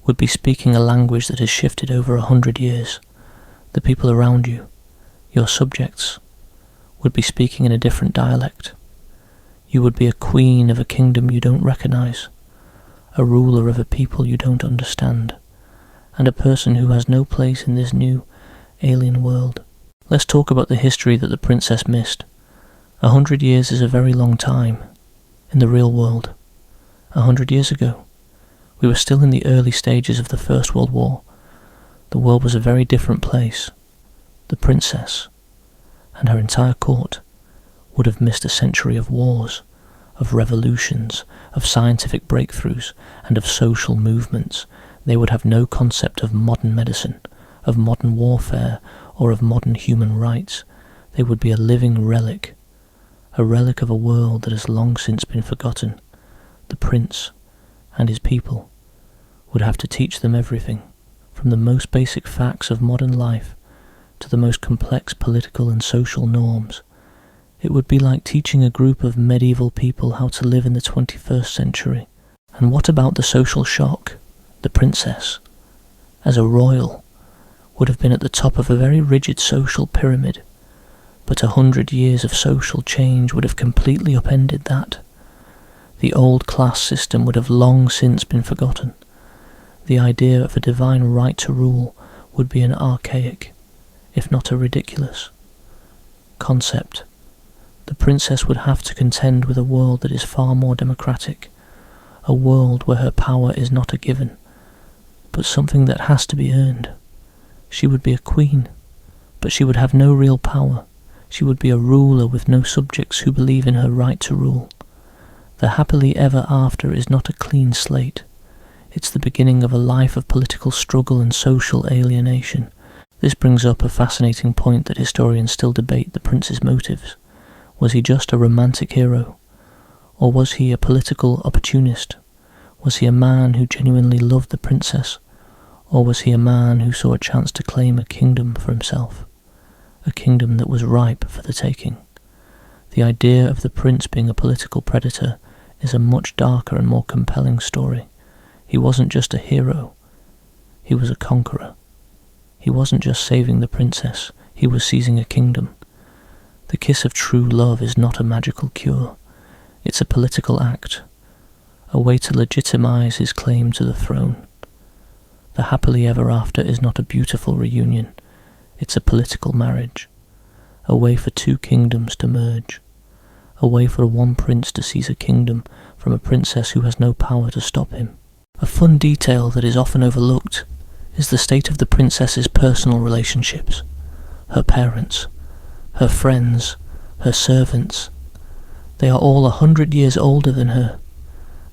would be speaking a language that has shifted over 100 years. The people around you, your subjects, would be speaking in a different dialect. You would be a queen of a kingdom you don't recognize, a ruler of a people you don't understand, and a person who has no place in this new, alien world. Let's talk about the history that the princess missed. 100 years is a very long time in the real world. 100 years ago, we were still in the early stages of the First World War. The world was a very different place. The princess and her entire court would have missed a century of wars, of revolutions, of scientific breakthroughs, and of social movements. They would have no concept of modern medicine, of modern warfare, or of modern human rights. They would be a living relic, a relic of a world that has long since been forgotten. The prince and his people would have to teach them everything, from the most basic facts of modern life to the most complex political and social norms. It would be like teaching a group of medieval people how to live in the 21st century. And what about the social shock? The princess, as a royal, would have been at the top of a very rigid social pyramid, but 100 years of social change would have completely upended that. The old class system would have long since been forgotten. The idea of a divine right to rule would be an archaic, if not a ridiculous, concept. The princess would have to contend with a world that is far more democratic, a world where her power is not a given, but something that has to be earned. She would be a queen, but she would have no real power. She would be a ruler with no subjects who believe in her right to rule. The happily ever after is not a clean slate. It's the beginning of a life of political struggle and social alienation. This brings up a fascinating point that historians still debate: the prince's motives. Was he just a romantic hero? Or was he a political opportunist? Was he a man who genuinely loved the princess? Or was he a man who saw a chance to claim a kingdom for himself? A kingdom that was ripe for the taking. The idea of the prince being a political predator is a much darker and more compelling story. He wasn't just a hero, he was a conqueror. He wasn't just saving the princess, he was seizing a kingdom. The kiss of true love is not a magical cure. It's a political act, a way to legitimize his claim to the throne. The happily ever after is not a beautiful reunion. It's a political marriage, a way for two kingdoms to merge, a way for one prince to seize a kingdom from a princess who has no power to stop him. A fun detail that is often overlooked is the state of the princess's personal relationships. Her parents, her friends, her servants. They are all 100 years older than her.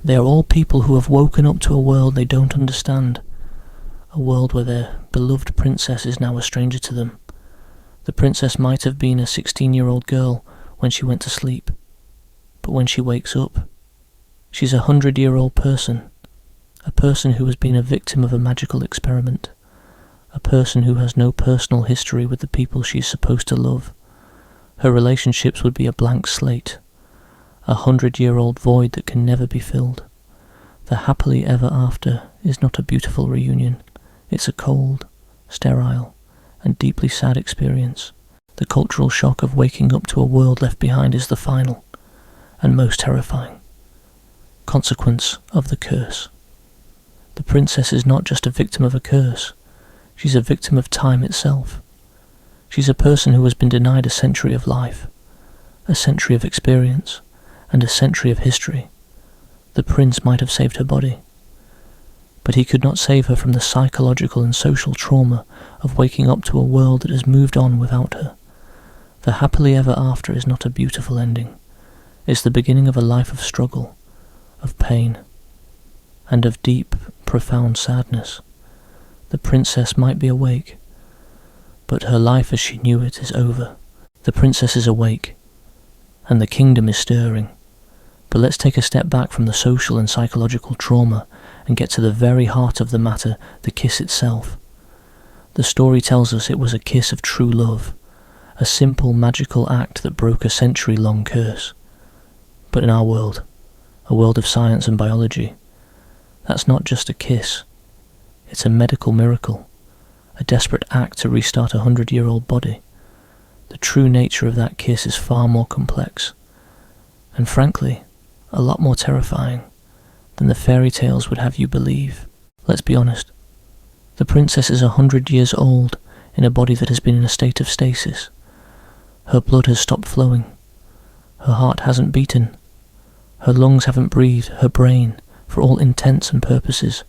They are all people who have woken up to a world they don't understand, a world where their beloved princess is now a stranger to them. The princess might have been a 16-year-old girl when she went to sleep, but when she wakes up, she's a 100-year-old person, a person who has been a victim of a magical experiment, a person who has no personal history with the people she's supposed to love. Her relationships would be a blank slate, a 100-year-old void that can never be filled. The happily ever after is not a beautiful reunion. It's a cold, sterile, and deeply sad experience. The cultural shock of waking up to a world left behind is the final, and most terrifying, consequence of the curse. The princess is not just a victim of a curse, she's a victim of time itself. She's a person who has been denied a century of life, a century of experience, and a century of history. The prince might have saved her body, but he could not save her from the psychological and social trauma of waking up to a world that has moved on without her. The happily ever after is not a beautiful ending. It's the beginning of a life of struggle, of pain, and of deep, profound sadness. The princess might be awake, but her life as she knew it is over. The princess is awake, and the kingdom is stirring. But let's take a step back from the social and psychological trauma and get to the very heart of the matter, the kiss itself. The story tells us it was a kiss of true love, a simple magical act that broke a century-long curse. But in our world, a world of science and biology, that's not just a kiss. It's a medical miracle, a desperate act to restart a 100-year-old body. The true nature of that kiss is far more complex, and frankly, a lot more terrifying than the fairy tales would have you believe. Let's be honest. The princess is 100 years old in a body that has been in a state of stasis. Her blood has stopped flowing. Her heart hasn't beaten. Her lungs haven't breathed. Her brain, for all intents and purposes,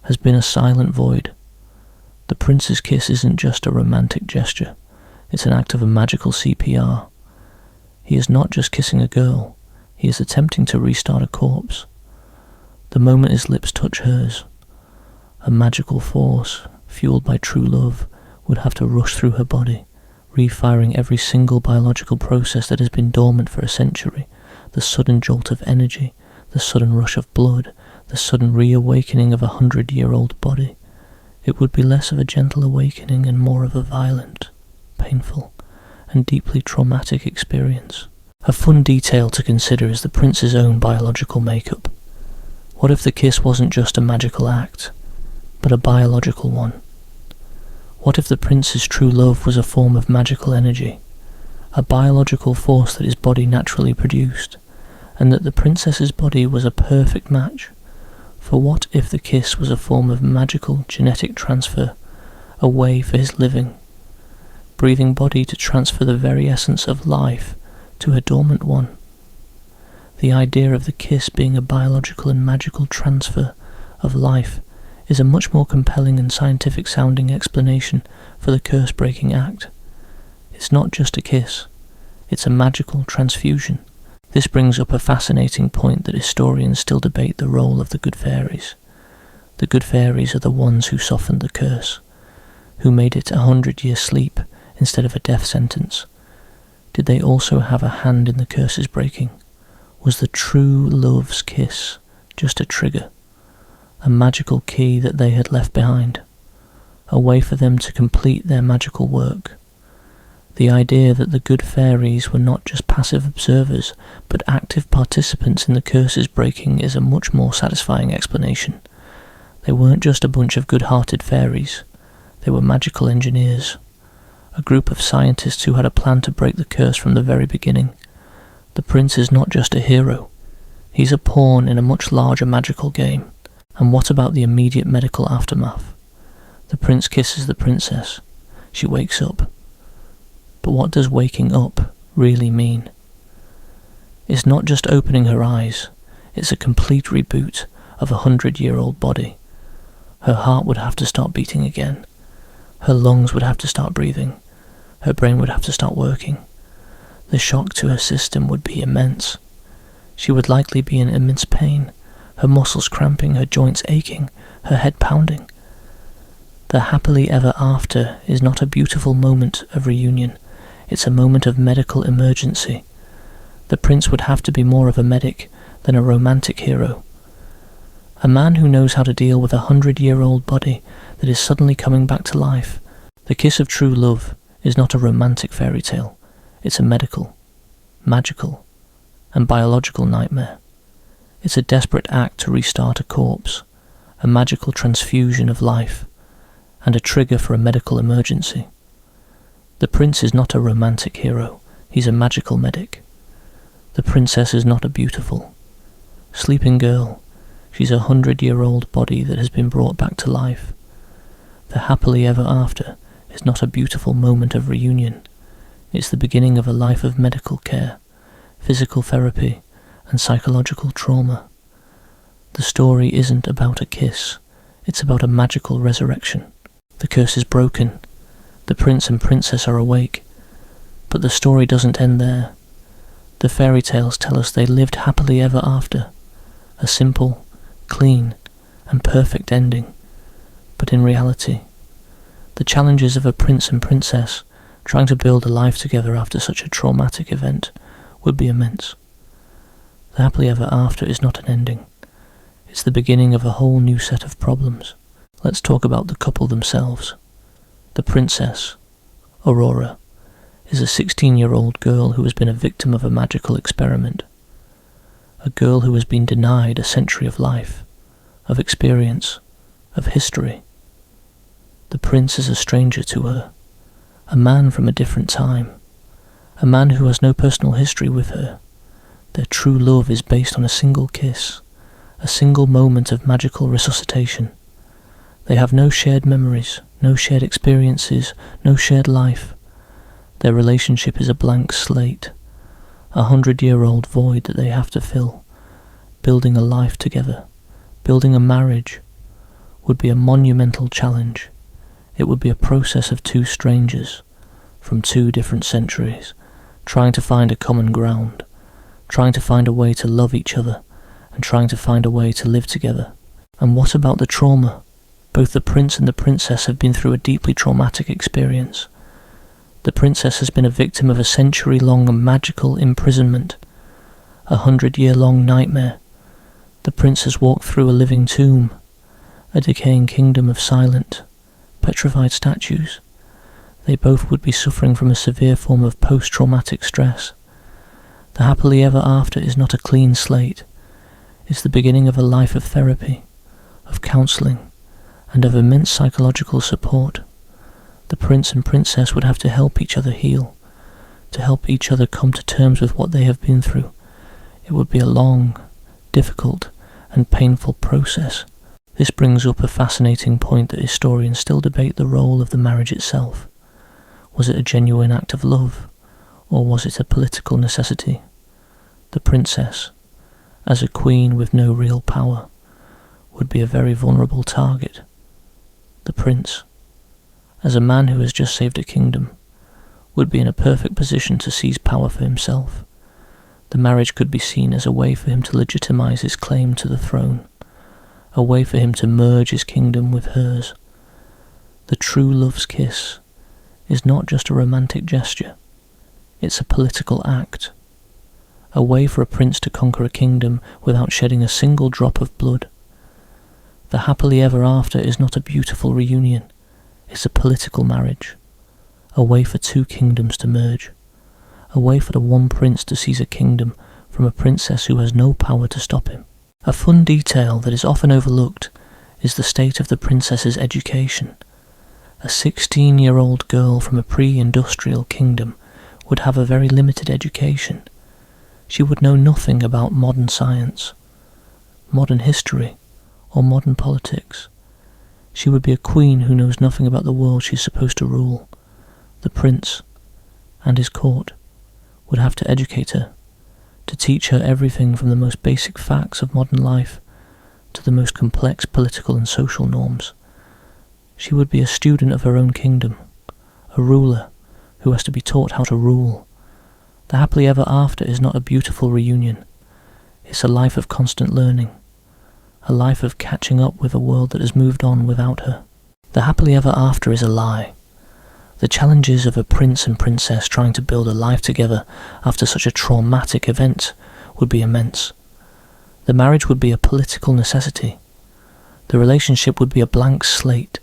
has been a silent void. The prince's kiss isn't just a romantic gesture. It's an act of a magical CPR. He is not just kissing a girl. He is attempting to restart a corpse. The moment his lips touch hers, a magical force, fueled by true love, would have to rush through her body, refiring every single biological process that has been dormant for a century. The sudden jolt of energy, the sudden rush of blood, the sudden reawakening of a 100-year-old body. It would be less of a gentle awakening and more of a violent, painful, and deeply traumatic experience. A fun detail to consider is the prince's own biological makeup. What if the kiss wasn't just a magical act, but a biological one? What if the prince's true love was a form of magical energy, a biological force that his body naturally produced, and that the princess's body was a perfect match? For what if the kiss was a form of magical genetic transfer, a way for his living, breathing body to transfer the very essence of life to a dormant one? The idea of the kiss being a biological and magical transfer of life is a much more compelling and scientific-sounding explanation for the curse-breaking act. It's not just a kiss, it's a magical transfusion. This brings up a fascinating point that historians still debate the role of the good fairies. The good fairies are the ones who softened the curse, who made it a 100-year sleep instead of a death sentence. Did they also have a hand in the curse's breaking? Was the true love's kiss just a trigger, a magical key that they had left behind, a way for them to complete their magical work? The idea that the good fairies were not just passive observers, but active participants in the curse's breaking is a much more satisfying explanation. They weren't just a bunch of good-hearted fairies, they were magical engineers, a group of scientists who had a plan to break the curse from the very beginning. The prince is not just a hero, he's a pawn in a much larger magical game. And what about the immediate medical aftermath? The prince kisses the princess. She wakes up. But what does waking up really mean? It's not just opening her eyes, it's a complete reboot of a 100-year-old body. Her heart would have to start beating again. Her lungs would have to start breathing. Her brain would have to start working. The shock to her system would be immense. She would likely be in immense pain, her muscles cramping, her joints aching, her head pounding. The happily ever after is not a beautiful moment of reunion, it's a moment of medical emergency. The prince would have to be more of a medic than a romantic hero. A man who knows how to deal with a 100-year-old body that is suddenly coming back to life. The kiss of true love is not a romantic fairy tale, it's a medical, magical, and biological nightmare. It's a desperate act to restart a corpse, a magical transfusion of life, and a trigger for a medical emergency. The prince is not a romantic hero, he's a magical medic. The princess is not a beautiful, sleeping girl, she's a 100-year-old body that has been brought back to life. The happily ever after is not a beautiful moment of reunion, it's the beginning of a life of medical care, physical therapy, and psychological trauma. The story isn't about a kiss, it's about a magical resurrection. The curse is broken, the prince and princess are awake, but the story doesn't end there. The fairy tales tell us they lived happily ever after, a simple, clean, and perfect ending. But in reality, the challenges of a prince and princess trying to build a life together after such a traumatic event would be immense. The happily ever after is not an ending. It's the beginning of a whole new set of problems. Let's talk about the couple themselves. The princess, Aurora, is a 16-year-old girl who has been a victim of a magical experiment. A girl who has been denied a century of life, of experience, of history. The prince is a stranger to her, a man from a different time, a man who has no personal history with her. Their true love is based on a single kiss, a single moment of magical resuscitation. They have no shared memories, no shared experiences, no shared life. Their relationship is a blank slate, 100-year-old void that they have to fill. Building a life together, building a marriage, would be a monumental challenge. It would be a process of two strangers, from two different centuries, trying to find a common ground, trying to find a way to love each other, and trying to find a way to live together. And what about the trauma? Both the prince and the princess have been through a deeply traumatic experience. The princess has been a victim of a century-long magical imprisonment, a 100-year-long nightmare. The prince has walked through a living tomb, a decaying kingdom of silent, petrified statues. They both would be suffering from a severe form of post-traumatic stress. The happily ever after is not a clean slate. It's the beginning of a life of therapy, of counselling, and of immense psychological support. The prince and princess would have to help each other heal, to help each other come to terms with what they have been through. It would be a long, difficult, and painful process. This brings up a fascinating point that historians still debate the role of the marriage itself. Was it a genuine act of love, or was it a political necessity? The princess, as a queen with no real power, would be a very vulnerable target. The prince, as a man who has just saved a kingdom, would be in a perfect position to seize power for himself. The marriage could be seen as a way for him to legitimize his claim to the throne, a way for him to merge his kingdom with hers. The true love's kiss is not just a romantic gesture, it's a political act, a way for a prince to conquer a kingdom without shedding a single drop of blood. The happily ever after is not a beautiful reunion, it's a political marriage, a way for two kingdoms to merge, a way for the one prince to seize a kingdom from a princess who has no power to stop him. A fun detail that is often overlooked is the state of the princess's education. A 16-year-old girl from a pre-industrial kingdom would have a very limited education. She would know nothing about modern science, modern history, or modern politics. She would be a queen who knows nothing about the world she's supposed to rule. The prince and his court would have to educate her, to teach her everything from the most basic facts of modern life to the most complex political and social norms. She would be a student of her own kingdom, a ruler who has to be taught how to rule. The happily ever after is not a beautiful reunion. It's a life of constant learning, a life of catching up with a world that has moved on without her. The happily ever after is a lie. The challenges of a prince and princess trying to build a life together after such a traumatic event would be immense. The marriage would be a political necessity. The relationship would be a blank slate,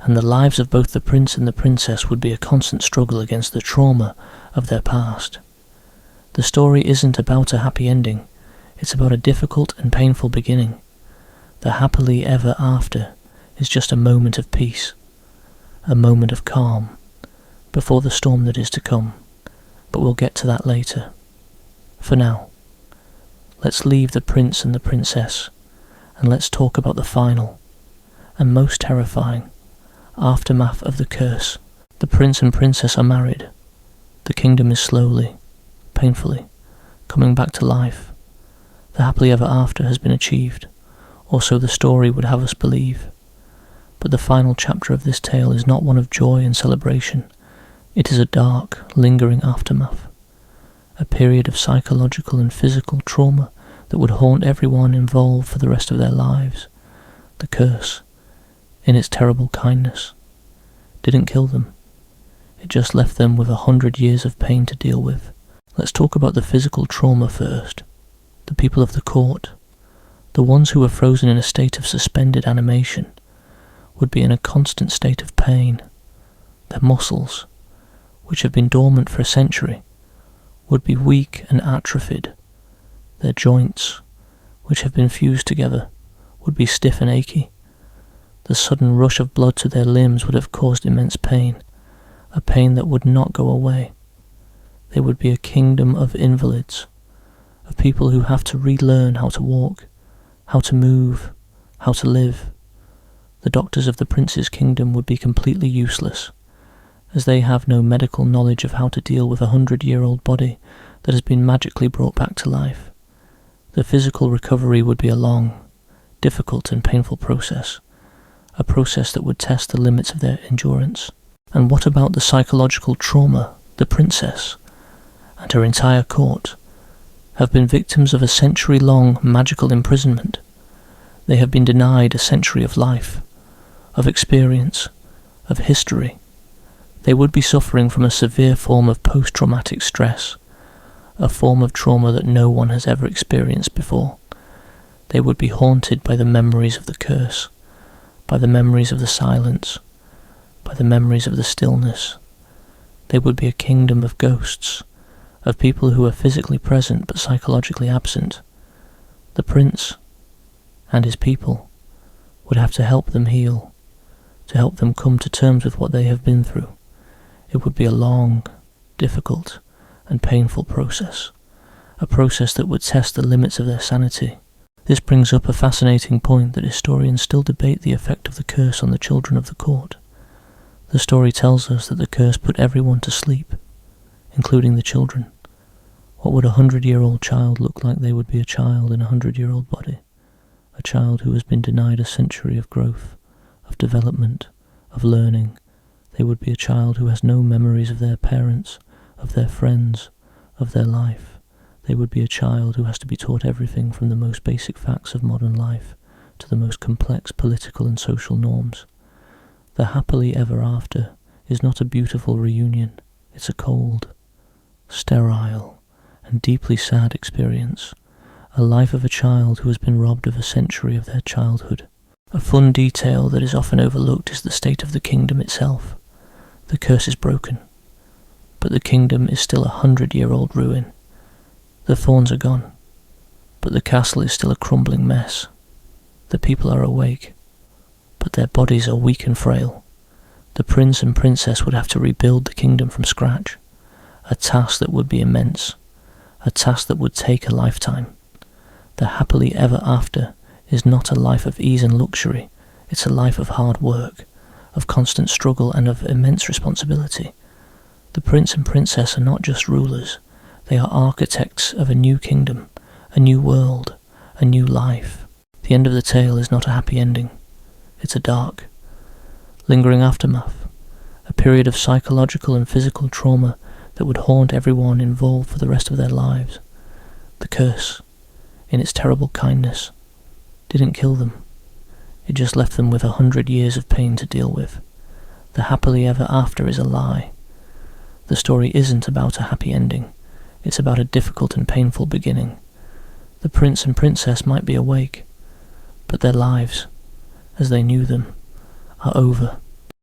and the lives of both the prince and the princess would be a constant struggle against the trauma of their past. The story isn't about a happy ending, it's about a difficult and painful beginning. The happily ever after is just a moment of peace, a moment of calm, before the storm that is to come, but we'll get to that later. For now, let's leave the prince and the princess, and let's talk about the final, and most terrifying, aftermath of the curse. The prince and princess are married. The kingdom is slowly, painfully, coming back to life. The happily ever after has been achieved, or so the story would have us believe. But the final chapter of this tale is not one of joy and celebration. It is a dark, lingering aftermath, a period of psychological and physical trauma that would haunt everyone involved for the rest of their lives. The curse, in its terrible kindness, didn't kill them. It just left them with 100 years of pain to deal with. Let's talk about the physical trauma first. The people of the court, the ones who were frozen in a state of suspended animation, would be in a constant state of pain. Their muscles, which have been dormant for a century, would be weak and atrophied. Their joints, which have been fused together, would be stiff and achy. The sudden rush of blood to their limbs would have caused immense pain, a pain that would not go away. They would be a kingdom of invalids, of people who have to relearn how to walk, how to move, how to live. The doctors of the prince's kingdom would be completely useless, as they have no medical knowledge of how to deal with a 100-year-old body that has been magically brought back to life. The physical recovery would be a long, difficult and painful process, a process that would test the limits of their endurance. And what about the psychological trauma? The princess and her entire court have been victims of a century-long magical imprisonment. They have been denied a century of life, of experience, of history. They would be suffering from a severe form of post-traumatic stress, a form of trauma that no one has ever experienced before. They would be haunted by the memories of the curse, by the memories of the silence, by the memories of the stillness. They would be a kingdom of ghosts, of people who are physically present but psychologically absent. The prince and his people would have to help them heal, to help them come to terms with what they have been through. It would be a long, difficult and painful process, a process that would test the limits of their sanity. This brings up a fascinating point that historians still debate the effect of the curse on the children of the court. The story tells us that the curse put everyone to sleep, including the children. What would a 100-year-old child look like? They would be a child in a 100-year-old body, a child who has been denied a century of growth, of development, of learning. They would be a child who has no memories of their parents, of their friends, of their life. They would be a child who has to be taught everything from the most basic facts of modern life to the most complex political and social norms. The happily ever after is not a beautiful reunion. It's a cold, sterile, and deeply sad experience, a life of a child who has been robbed of a century of their childhood. A fun detail that is often overlooked is the state of the kingdom itself. The curse is broken, but the kingdom is still a 100-year-old ruin. The thorns are gone, but the castle is still a crumbling mess. The people are awake, but their bodies are weak and frail. The prince and princess would have to rebuild the kingdom from scratch, a task that would be immense, a task that would take a lifetime. The happily ever after is not a life of ease and luxury. It's a life of hard work, of constant struggle and of immense responsibility. The prince and princess are not just rulers, they are architects of a new kingdom, a new world, a new life. The end of the tale is not a happy ending. It's a dark, lingering aftermath, a period of psychological and physical trauma that would haunt everyone involved for the rest of their lives. The curse, in its terrible kindness, didn't kill them. It just left them with 100 years of pain to deal with. The happily ever after is a lie. The story isn't about a happy ending. It's about a difficult and painful beginning. The prince and princess might be awake, but their lives, as they knew them, are over.